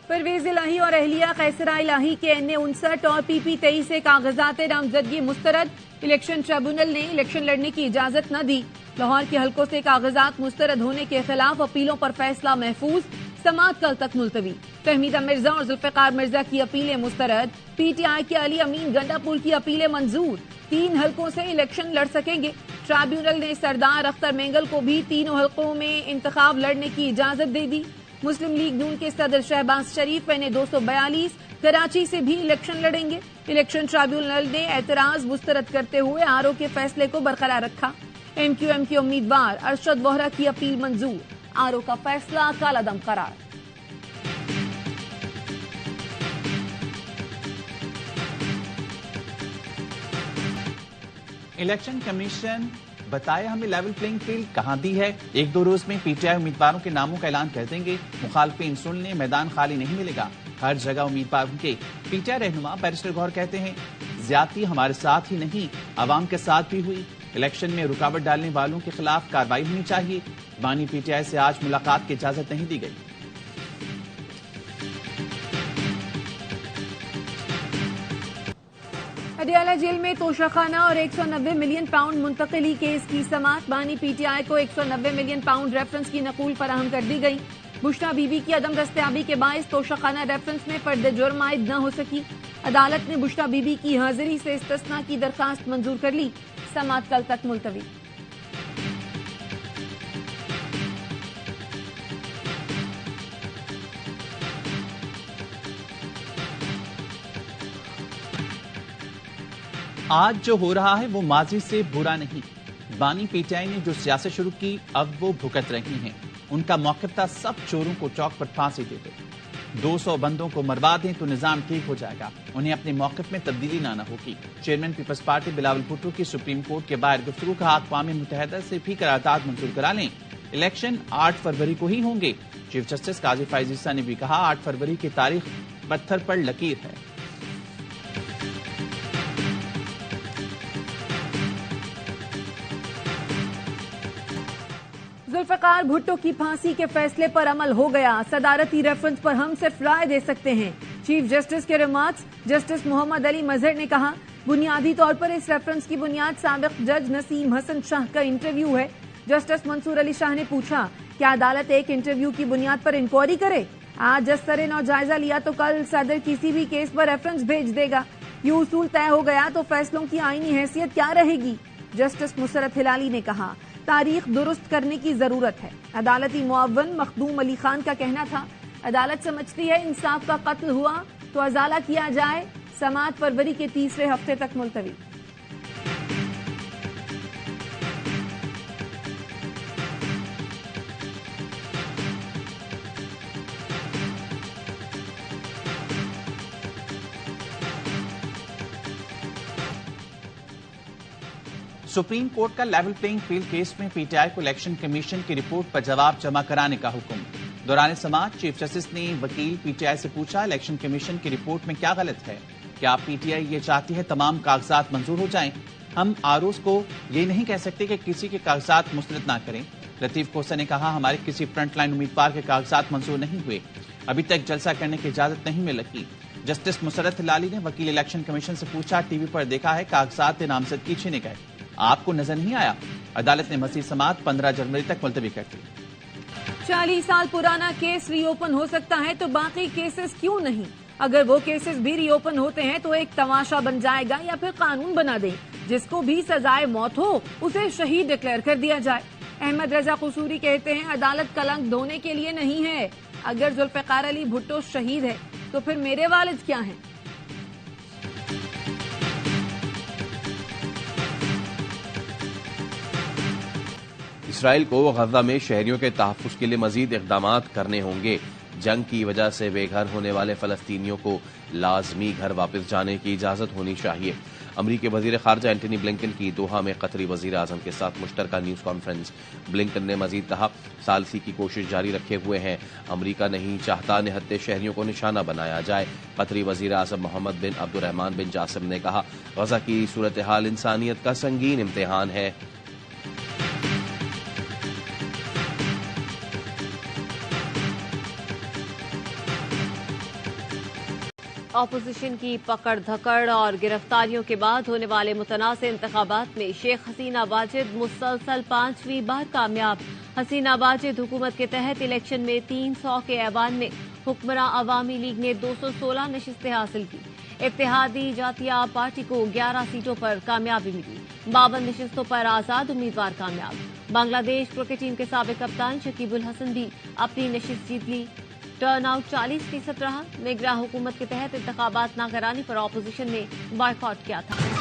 परवेज इलाही और अहलिया कैसरा इलाही के NA-59 और PP-23 से कागजात नामजदगी मुस्तरद। इलेक्शन ट्रिब्यूनल ने इलेक्शन लड़ने की इजाजत न दी। लाहौर के हलकों से कागजात मुस्तरद होने के खिलाफ अपीलों पर फैसला महफूज। समाअत कल तक मुलतवी। फहमीदा मिर्जा और जुल्फिकार मिर्जा की अपीलें मुस्तरद। PTI के अली अमीन गंडापुर की अपीलें मंजूर। 3 हलकों से इलेक्शन लड़ सकेंगे। ट्रिब्यूनल ने सरदार अख्तर मेंगल को भी तीनों हलकों में इंतखाब लड़ने की इजाजत दे दी। मुस्लिम लीग नून के सदर शहबाज शरीफ NA-242 कराची से भी इलेक्शन लड़ेंगे। इलेक्शन ट्रिब्यूनल ने एतराज मुस्तरद करते हुए RO के फैसले को बरकरार रखा। MQM के उम्मीदवार अरशद वोहरा की अपील मंजूर। RO का फैसला कालादम करार। इलेक्शन कमीशन बताए हमें लेवल प्लेइंग फील्ड कहां दी है। 1-2 रोज में PTI उम्मीदवारों के नामों का ऐलान कर देंगे। मुखालफिन सुन लें, मैदान खाली नहीं मिलेगा, हर जगह उम्मीदवारों के। PTI रहनुमा बैरिस्टर गौहर कहते हैं ज्यादती हमारे साथ ही नहीं आवाम के साथ भी हुई। इलेक्शन में रुकावट डालने वालों के खिलाफ कार्रवाई होनी चाहिए। बानी PTI से आज मुलाकात की इजाजत नहीं दी गई। अडियाला जेल में तोशाखाना और 190 मिलियन पाउंड मुंतकिली केस की समाअत। बानी PTI को 190 मिलियन पाउंड रेफरेंस की नकूल फराहम कर दी गई। बुशरा बीबी की अदम दस्तयाबी के बायस तोशाखाना रेफरेंस में पर्दे जुर्म आयद न हो सकी। अदालत ने बुशरा बीबी की हाजिरी से इस्तिस्ना की दरखास्त मंजूर कर ली। समाअत कल तक मुलतवी। आज जो हो रहा है वो माजी से बुरा नहीं। बानी PTI ने जो सियासत शुरू की अब वो भुगत रही हैं। उनका मौक़िफ़ था सब चोरों को चौक पर फांसी दे दो। 200 बंदों को मरवा दें तो निजाम ठीक हो जाएगा। उन्हें अपने मौक़िफ़ में तब्दीली लाना होगी। Chairman Peoples Party Bilawal Bhutto की सुप्रीम कोर्ट के बाहर गुफ्तगू का अक़वाम मुत्तहिदा से भी करारदाद मंजूर करा लें। इलेक्शन 8 फरवरी को ही होंगे। चीफ जस्टिस काजी फायज़ ईसा ने भी कहा 8 फरवरी की तारीख पत्थर पर लकीर है। जुल्फिकार भुट्टो की फांसी के फैसले पर अमल हो गया। सदारती रेफरेंस पर हम सिर्फ राय दे सकते हैं। चीफ जस्टिस के रिमार्क्स। जस्टिस मोहम्मद अली मजहर ने कहा बुनियादी तौर पर इस रेफरेंस की बुनियाद साबिक जज नसीम हसन शाह का इंटरव्यू है। जस्टिस मंसूर अली शाह ने पूछा क्या अदालत एक इंटरव्यू की बुनियाद पर इंक्वायरी करे। आज जज सरे नौ जायजा लिया तो कल सदर किसी भी केस पर रेफरेंस भेज देगा। ये उसूल तय हो गया तो फैसलों की आईनी हैसियत क्या रहेगी। जस्टिस मुसरत हिलाली ने कहा तारीख दुरुस्त करने की जरूरत है। अदालती मुअव्वन मखदूम अली खान का कहना था अदालत समझती है इंसाफ का कत्ल हुआ तो अजाला किया जाए। समाअत फरवरी के तीसरे हफ्ते तक मुलतवी। सुप्रीम कोर्ट का लेवल प्लेइंग फील्ड केस में PTI को इलेक्शन कमीशन की रिपोर्ट पर जवाब जमा कराने का हुक्म। दौरान समाअत चीफ जस्टिस ने वकील PTI से पूछा इलेक्शन कमीशन की रिपोर्ट में क्या गलत है। क्या PTI ये चाहती है तमाम कागजात मंजूर हो जाएं। हम ROs को ये नहीं कह सकते कि किसी के कागजात मुस्तरद ना करें। लतीफ कोसा ने कहा हमारे किसी फ्रंटलाइन उम्मीदवार के कागजात मंजूर नहीं हुए। अभी तक जलसा करने की इजाजत नहीं मिल रही। जस्टिस मुसरत हिलाली ने वकील इलेक्शन कमीशन से पूछा टीवी पर देखा है कागजात नामजदगी छीने गए, आपको नजर नहीं आया। अदालत ने मजीद समाअत 15 जनवरी तक मुलतवी कर दी। 40 साल पुराना केस रीओपन हो सकता है तो बाकी केसेस क्यों नहीं। अगर वो केसेस भी रीओपन होते हैं तो एक तमाशा बन जाएगा या फिर कानून बना दे जिसको भी सजाए मौत हो उसे शहीद डिक्लेयर कर दिया जाए। अहमद रजा कसूरी कहते हैं अदालत कलंक धोने के लिए नहीं है। अगर जुल्फिकार अली भुट्टो शहीद है तो फिर मेरे वालिद क्या हैं। इसराइल को गजा में शहरियों के तहफ़्फ़ुज़ के लिए मजीद इक़दामात करने होंगे। जंग की वजह से बेघर होने वाले फ़लस्तीनियों को लाजमी घर वापस जाने की इजाज़त होनी चाहिए। अमरीकी वज़ीर ख़ारजा एंटनी ब्लिंकन की दोहा में कतरी वज़ीर आज़म के साथ मुश्तरका न्यूज़ कॉन्फ्रेंस। ब्लिंकन ने मजीद कहा सालसी की कोशिश जारी रखे हुए हैं। अमरीका नहीं चाहता निहत्ते शहरियों को निशाना बनाया जाए। कतरी वज़ीर आज़म मोहम्मद बिन अब्दुर्रहमान बिन जासिम ने कहा गजा की सूरत हाल इंसानियत का संगीन इम्तिहान है। ऑपोजिशन की पकड़ धकड़ और गिरफ्तारियों के बाद होने वाले मुतनाज़ इंतखाबात में शेख हसीना वाजिद मुसलसल 5वीं बार कामयाब। हसीना वाजिद हुकूमत के तहत इलेक्शन में 300 के ऐवान में हुक्मरान अवामी लीग ने 216 नशिस्तें हासिल की। इत्तेहादी जातिया पार्टी को 11 सीटों पर कामयाबी मिली। 52 नशिस्तों पर आजाद उम्मीदवार कामयाब। बांग्लादेश क्रिकेट टीम के साबिक कप्तान शकीबुल हसन भी अपनी नशिस्त जीत ली। टर्नआउट 40% रहा। निगरान हुकूमत के तहत इंतखाबात न कराने पर ऑपोजिशन ने बॉयकॉट किया था।